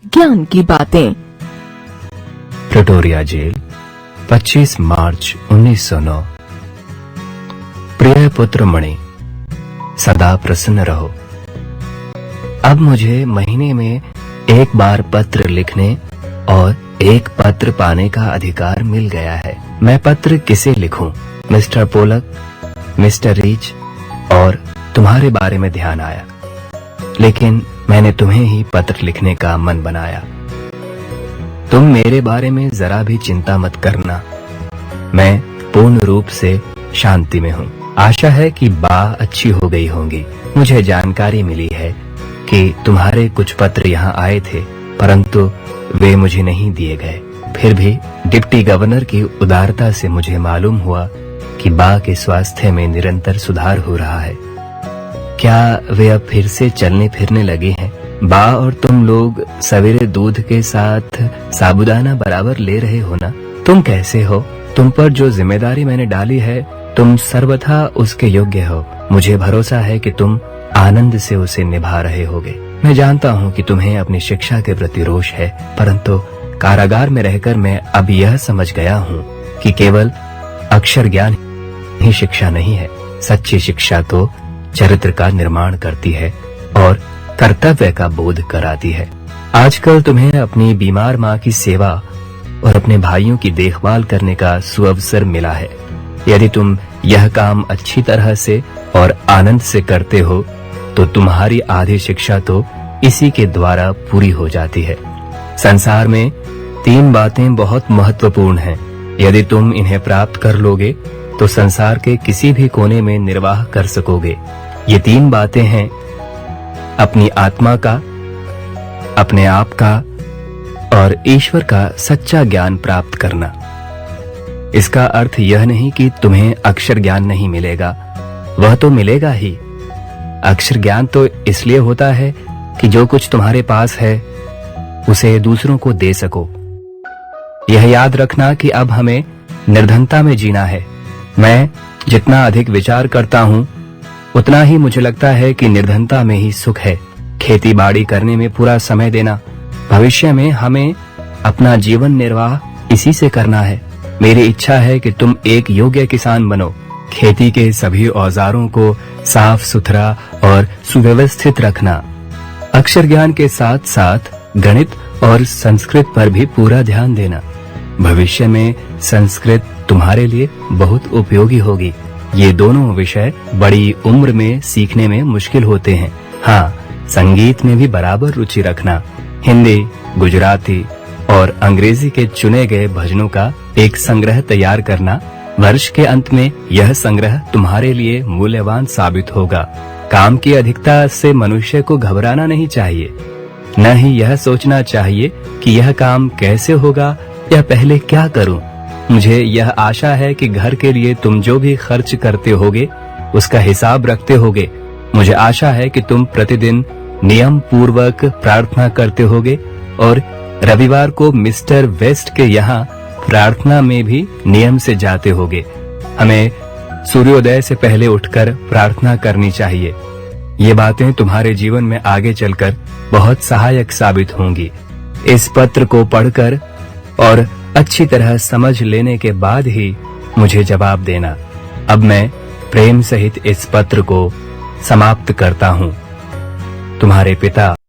ज्ञान की बातें। प्रिटोरिया जेल, 25 मार्च 1909। प्रिय पुत्र मणि, सदा प्रसन्न रहो। अब मुझे महीने में एक बार पत्र लिखने और एक पत्र पाने का अधिकार मिल गया है। मैं पत्र किसे लिखूं? मिस्टर पोलक, मिस्टर रीच और तुम्हारे बारे में ध्यान आया, लेकिन मैंने तुम्हें ही पत्र लिखने का मन बनाया। तुम मेरे बारे में जरा भी चिंता मत करना, मैं पूर्ण रूप से शांति में हूँ। आशा है कि बा अच्छी हो गई होंगी। मुझे जानकारी मिली है कि तुम्हारे कुछ पत्र यहाँ आए थे, परंतु वे मुझे नहीं दिए गए। फिर भी डिप्टी गवर्नर की उदारता से मुझे मालूम हुआ कि बा के स्वास्थ्य में निरंतर सुधार हो रहा है। क्या वे अब फिर से चलने फिरने लगे हैं? बा और तुम लोग सवेरे दूध के साथ साबूदाना बराबर ले रहे हो ना? तुम कैसे हो? तुम पर जो जिम्मेदारी मैंने डाली है, तुम सर्वथा उसके योग्य हो। मुझे भरोसा है कि तुम आनंद से उसे निभा रहे होगे। मैं जानता हूँ कि तुम्हें अपनी शिक्षा के प्रति रोष है, परंतु कारागार में रहकर मैं अब यह समझ गया हूँ कि केवल अक्षर ज्ञान ही शिक्षा नहीं है। सच्ची शिक्षा तो चरित्र का निर्माण करती है और कर्तव्य का बोध कराती है। आजकल तुम्हें अपनी बीमार माँ की सेवा और अपने भाइयों की देखभाल करने का सुअवसर मिला है। यदि तुम यह काम अच्छी तरह से और आनंद से करते हो तो तुम्हारी आधी शिक्षा तो इसी के द्वारा पूरी हो जाती है। संसार में 3 बातें बहुत महत्वपूर्ण हैं। यदि तुम इन्हें प्राप्त कर लोगे तो संसार के किसी भी कोने में निर्वाह कर सकोगे। ये 3 बातें हैं: अपनी आत्मा का, अपने आप का और ईश्वर का सच्चा ज्ञान प्राप्त करना। इसका अर्थ यह नहीं कि तुम्हें अक्षर ज्ञान नहीं मिलेगा, वह तो मिलेगा ही। अक्षर ज्ञान तो इसलिए होता है कि जो कुछ तुम्हारे पास है उसे दूसरों को दे सको। यह याद रखना कि अब हमें निर्धनता में जीना है। मैं जितना अधिक विचार करता हूँ उतना ही मुझे लगता है कि निर्धनता में ही सुख है। खेती बाड़ी करने में पूरा समय देना, भविष्य में हमें अपना जीवन निर्वाह इसी से करना है। मेरी इच्छा है कि तुम एक योग्य किसान बनो। खेती के सभी औजारों को साफ सुथरा और सुव्यवस्थित रखना। अक्षर ज्ञान के साथ साथ गणित और संस्कृत पर भी पूरा ध्यान देना। भविष्य में संस्कृत तुम्हारे लिए बहुत उपयोगी होगी। ये दोनों विषय बड़ी उम्र में सीखने में मुश्किल होते हैं। हाँ, संगीत में भी बराबर रुचि रखना। हिंदी, गुजराती और अंग्रेजी के चुने गए भजनों का एक संग्रह तैयार करना। वर्ष के अंत में यह संग्रह तुम्हारे लिए मूल्यवान साबित होगा। काम की अधिकता से मनुष्य को घबराना नहीं चाहिए, न ही यह सोचना चाहिए कि यह काम कैसे होगा या पहले क्या करूं। मुझे यह आशा है कि घर के लिए तुम जो भी खर्च करते होगे उसका हिसाब रखते होगे। मुझे आशा है कि तुम प्रतिदिन नियम पूर्वक प्रार्थना करते होगे और रविवार को मिस्टर वेस्ट के यहाँ प्रार्थना में भी नियम से जाते होगे। हमें सूर्योदय से पहले उठकर प्रार्थना करनी चाहिए। ये बातें तुम्हारे जीवन में आगे चलकर बहुत सहायक साबित होंगी। इस पत्र को पढ़कर और अच्छी तरह समझ लेने के बाद ही मुझे जवाब देना। अब मैं प्रेम सहित इस पत्र को समाप्त करता हूँ। तुम्हारे पिता